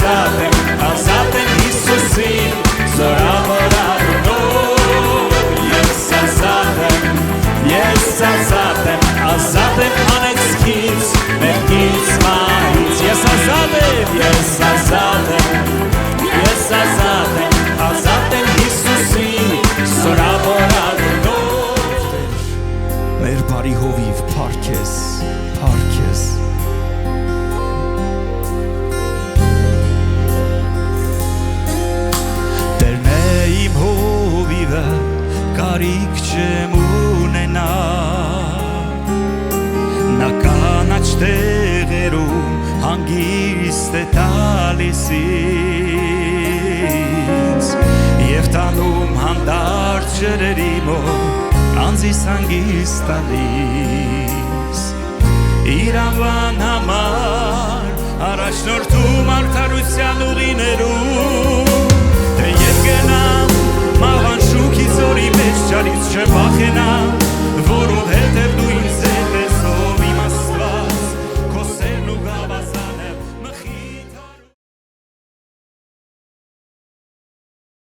ազատ եմ Հիսուսին զորավորանով, ես ազատ եմ անեծքից, մեղքից մահից, ես ազատ եմ Հիսուսին զորավորանով։ Մեր բարի հովիվ փառք ես, Տերն է իմ հովիվը, կարիք չեմ ունենա, նա կանաչ տեղերում հանգիստ է տալիս ինձ, և տանում հանդարտ ջրերի մոտ անձիս հանգիստ տալիս, իր անվան համար առաջնորդում արդարության ուղիներում,